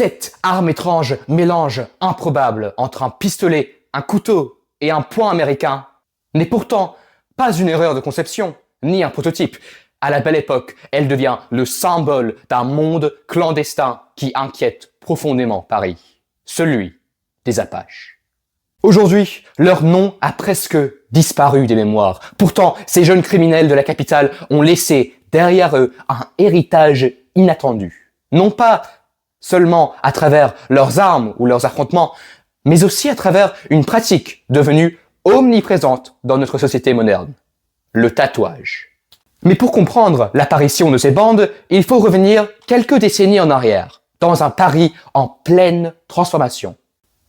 Cette arme étrange mélange improbable entre un pistolet, un couteau et un poing américain n'est pourtant pas une erreur de conception, ni un prototype. À la belle époque, elle devient le symbole d'un monde clandestin qui inquiète profondément Paris, celui des Apaches. Aujourd'hui, leur nom a presque disparu des mémoires. Pourtant, ces jeunes criminels de la capitale ont laissé derrière eux un héritage inattendu. Non pas seulement à travers leurs armes ou leurs affrontements, mais aussi à travers une pratique devenue omniprésente dans notre société moderne, le tatouage. Mais pour comprendre l'apparition de ces bandes, il faut revenir quelques décennies en arrière, dans un Paris en pleine transformation.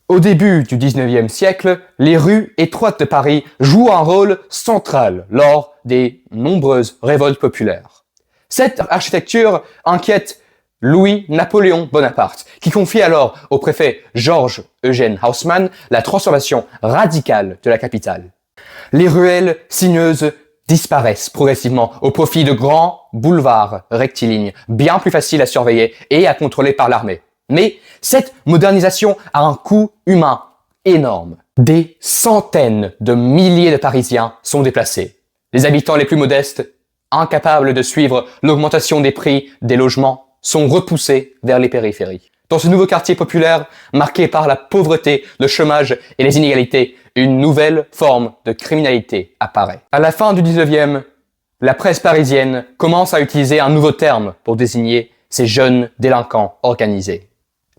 Au début du 19e siècle, les rues étroites de Paris jouent un rôle central lors des nombreuses révoltes populaires. Cette architecture inquiète Louis-Napoléon Bonaparte, qui confie alors au préfet Georges-Eugène Haussmann la transformation radicale de la capitale. Les ruelles sinueuses disparaissent progressivement au profit de grands boulevards rectilignes, bien plus faciles à surveiller et à contrôler par l'armée. Mais cette modernisation a un coût humain énorme. Des centaines de milliers de Parisiens sont déplacés. Les habitants les plus modestes, incapables de suivre l'augmentation des prix des logements, sont repoussés vers les périphéries. Dans ce nouveau quartier populaire, marqué par la pauvreté, le chômage et les inégalités, une nouvelle forme de criminalité apparaît. À la fin du 19e, la presse parisienne commence à utiliser un nouveau terme pour désigner ces jeunes délinquants organisés,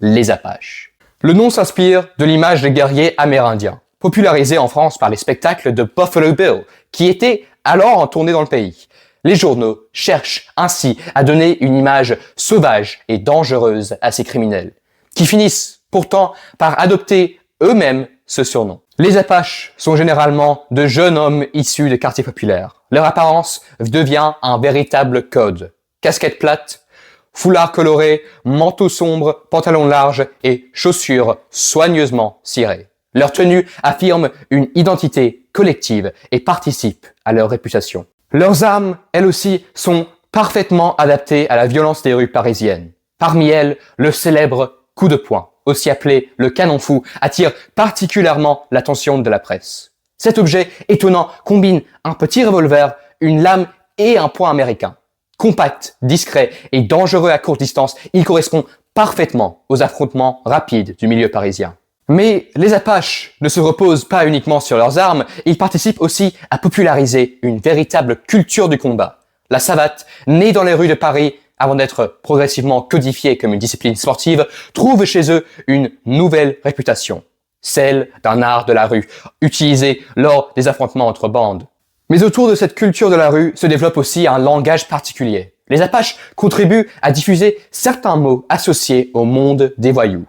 les Apaches. Le nom s'inspire de l'image des guerriers amérindiens, popularisée en France par les spectacles de Buffalo Bill, qui étaient alors en tournée dans le pays. Les journaux cherchent ainsi à donner une image sauvage et dangereuse à ces criminels, qui finissent pourtant par adopter eux-mêmes ce surnom. Les Apaches sont généralement de jeunes hommes issus des quartiers populaires. Leur apparence devient un véritable code. Casquette plate, foulard coloré, manteau sombre, pantalon large et chaussures soigneusement cirées. Leur tenue affirme une identité collective et participe à leur réputation. Leurs armes, elles aussi, sont parfaitement adaptées à la violence des rues parisiennes. Parmi elles, le célèbre coup de poing, aussi appelé le canon fou, attire particulièrement l'attention de la presse. Cet objet étonnant combine un petit revolver, une lame et un poing américain. Compact, discret et dangereux à courte distance, il correspond parfaitement aux affrontements rapides du milieu parisien. Mais les Apaches ne se reposent pas uniquement sur leurs armes, ils participent aussi à populariser une véritable culture du combat. La savate, née dans les rues de Paris avant d'être progressivement codifiée comme une discipline sportive, trouve chez eux une nouvelle réputation, celle d'un art de la rue, utilisé lors des affrontements entre bandes. Mais autour de cette culture de la rue se développe aussi un langage particulier. Les Apaches contribuent à diffuser certains mots associés au monde des voyous.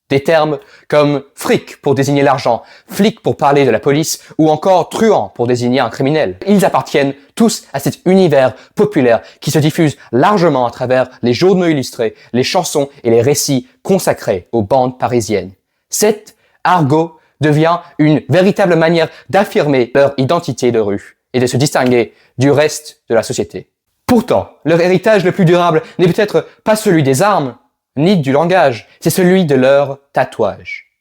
Des termes comme fric pour désigner l'argent, flic pour parler de la police ou encore truand pour désigner un criminel. Ils appartiennent tous à cet univers populaire qui se diffuse largement à travers les journaux illustrés, les chansons et les récits consacrés aux bandes parisiennes. Cet argot devient une véritable manière d'affirmer leur identité de rue et de se distinguer du reste de la société. Pourtant, leur héritage le plus durable n'est peut-être pas celui des armes, ni du langage, c'est celui de leur tatouage.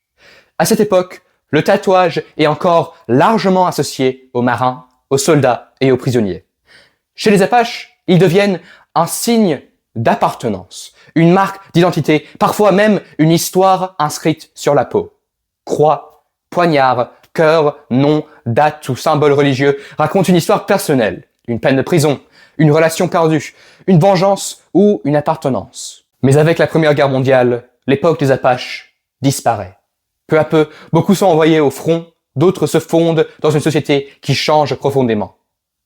À cette époque, le tatouage est encore largement associé aux marins, aux soldats et aux prisonniers. Chez les Apaches, ils deviennent un signe d'appartenance, une marque d'identité, parfois même une histoire inscrite sur la peau. Croix, poignard, cœur, nom, date ou symbole religieux racontent une histoire personnelle, une peine de prison, une relation perdue, une vengeance ou une appartenance. Mais avec la Première Guerre mondiale, l'époque des Apaches disparaît. Peu à peu, beaucoup sont envoyés au front, d'autres se fondent dans une société qui change profondément.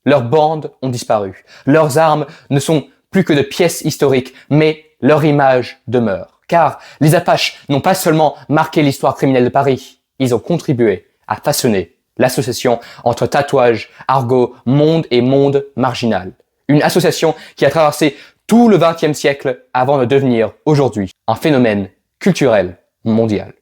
Leurs bandes ont disparu. Leurs armes ne sont plus que de pièces historiques, mais leur image demeure. Car les Apaches n'ont pas seulement marqué l'histoire criminelle de Paris, ils ont contribué à façonner l'association entre tatouage, argot, monde et monde marginal. Une association qui a traversé tout le XXe siècle avant de devenir aujourd'hui un phénomène culturel mondial.